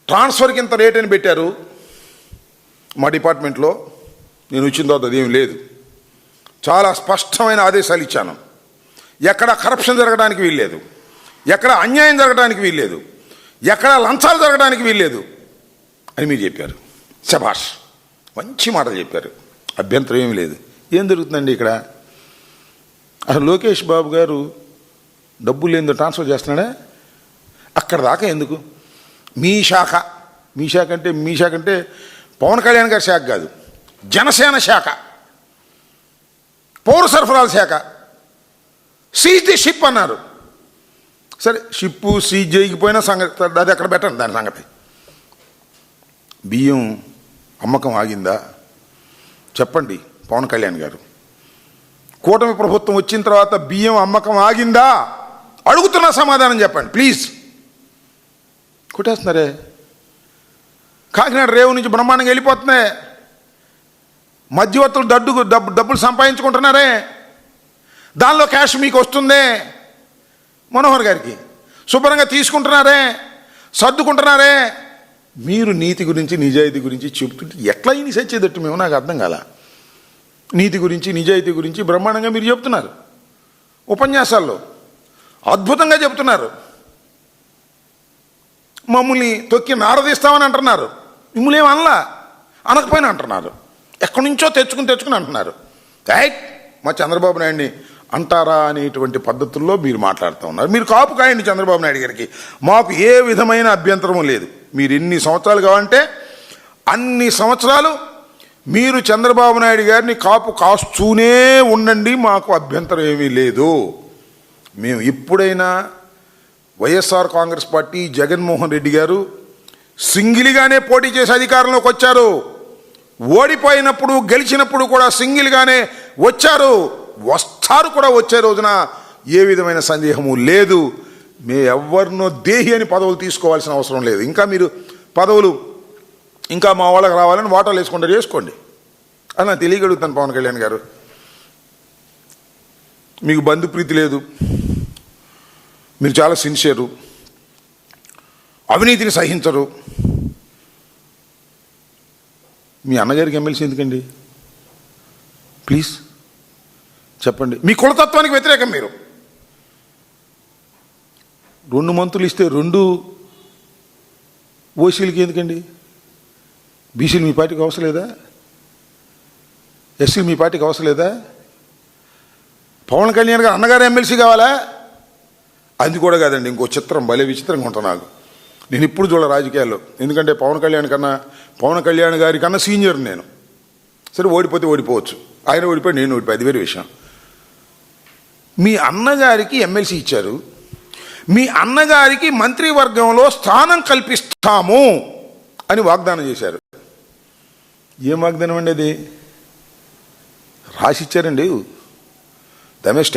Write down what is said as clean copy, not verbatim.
ట్రాన్స్ఫర్కి ఇంత రేట్ అని పెట్టారు మా డిపార్ట్మెంట్లో. నేను వచ్చిన తర్వాత అదేం లేదు. చాలా స్పష్టమైన ఆదేశాలు ఇచ్చాను. ఎక్కడ కరప్షన్ జరగడానికి వీల్లేదు, ఎక్కడ అన్యాయం జరగడానికి వీల్లేదు, ఎక్కడ లంచాలు జరగడానికి వీల్లేదు అని మీరు చెప్పారు. శభాష్, మంచి మాటలు చెప్పారు. అభ్యంతరం ఏమీ లేదు. ఏం జరుగుతుందండి ఇక్కడ? అసలు లోకేష్ బాబు గారు డబ్బులు ఏందో ట్రాన్స్ఫర్ చేస్తున్నాడా? అక్కడ దాకా ఎందుకు? మీ శాఖ అంటే పవన్ కళ్యాణ్ గారి శాఖ కాదు, జనసేన శాఖ, పౌర సరఫరాల శాఖ. సీజ్ ది షిప్ అన్నారు. సరే, షిప్పు సీజ్ చేయకపోయినా సంగతి అది అక్కడ పెట్టండి. దాని సంగతి బియ్యం అమ్మకం ఆగిందా చెప్పండి పవన్ కళ్యాణ్ గారు. కూటమి ప్రభుత్వం వచ్చిన తర్వాత బియ్యం అమ్మకం ఆగిందా అడుగుతున్న సమాధానం చెప్పండి ప్లీజ్. కొట్టేస్తున్నారే. కాకినాడ రేవు నుంచి బ్రహ్మాండంగా వెళ్ళిపోతున్నాయి. మధ్యవర్తులు డబ్బులు సంపాదించుకుంటున్నారే, దానిలో క్యాష్ మీకు వస్తుందే. మనోహర్ గారికి శుభ్రంగా తీసుకుంటున్నారే, సర్దుకుంటున్నారే. మీరు నీతి గురించి నిజాయితీ గురించి చెబుతుంటే ఎట్లా ఇన్ని సచ్చేదట్టు మేము నాకు అర్థం కాల. నీతి గురించి నిజాయితీ గురించి బ్రహ్మాండంగా మీరు చెప్తున్నారు, ఉపన్యాసాల్లో అద్భుతంగా చెప్తున్నారు. మమ్మల్ని తొక్కి నారదీస్తామని అంటున్నారు. మిమ్మల్ని ఏం అనకపోయినా అంటున్నారు. ఎక్కడి నుంచో తెచ్చుకుని అంటున్నారు. మా చంద్రబాబు నాయుడిని అంటారా అనేటువంటి పద్ధతుల్లో మీరు మాట్లాడుతూ ఉన్నారు. మీరు కాపు కాయండి చంద్రబాబు నాయుడు గారికి, మాకు ఏ విధమైన అభ్యంతరము లేదు. మీరు ఎన్ని సంవత్సరాలు కావాలంటే అన్ని సంవత్సరాలు మీరు చంద్రబాబు నాయుడు గారిని కాపు కాస్తూనే ఉండండి, మాకు అభ్యంతరం ఏమీ లేదు. మేము ఇప్పుడైనా వైఎస్ఆర్ కాంగ్రెస్ పార్టీ జగన్మోహన్ రెడ్డి గారు సింగిల్గానే పోటీ చేసి అధికారంలోకి వచ్చారు. ఓడిపోయినప్పుడు గెలిచినప్పుడు కూడా సింగిల్గానే వచ్చారు, వస్తారు కూడా. వచ్చే రోజున ఏ విధమైన సందేహము లేదు. ఎవరినో దేహి అని పదవులు తీసుకోవాల్సిన అవసరం లేదు. ఇంకా మీరు పదవులు ఇంకా మా వాళ్ళకి రావాలని వాటాలు వేసుకుంటారు, చేసుకోండి అని నాకు తెలియగలుగుతాను. పవన్ కళ్యాణ్ గారు, మీకు బంధుప్రీతి లేదు, మీరు చాలా సిన్సియరు, అవినీతిని సహించరు. మీ అన్నగారికి ఎమ్మెల్సీ ఎందుకండి ప్లీజ్ చెప్పండి. మీ కులతత్వానికి వ్యతిరేకం మీరు. 2 మంత్రులు ఇస్తే 2 ఓసీలకి ఎందుకండి? బీసీలు మీ పార్టీకి అవసరం లేదా? ఎస్సీలు మీ పార్టీకి అవసరం లేదా? పవన్ కళ్యాణ్ గారు అన్నగారు ఎమ్మెల్సీ కావాలా? అది కూడా కాదండి. ఇంకో చిత్రం, భలే విచిత్రంగా ఉంటాను నాకు. నేను ఇప్పుడు చూడ రాజకీయాల్లో, ఎందుకంటే పవన్ కళ్యాణ్ గారి కన్నా సీనియర్ నేను. సరే, ఓడిపోతే ఓడిపోవచ్చు, ఆయన ఓడిపోయి నేను ఓడిపోయి, అది వేరే విషయం. మీ అన్నగారికి ఎమ్మెల్సీ ఇచ్చారు, మీ అన్నగారికి మంత్రివర్గంలో స్థానం కల్పిస్తాము అని వాగ్దానం చేశారు. ఏం వాగ్దానం అండి అది? రాసిచ్చారండి. దమే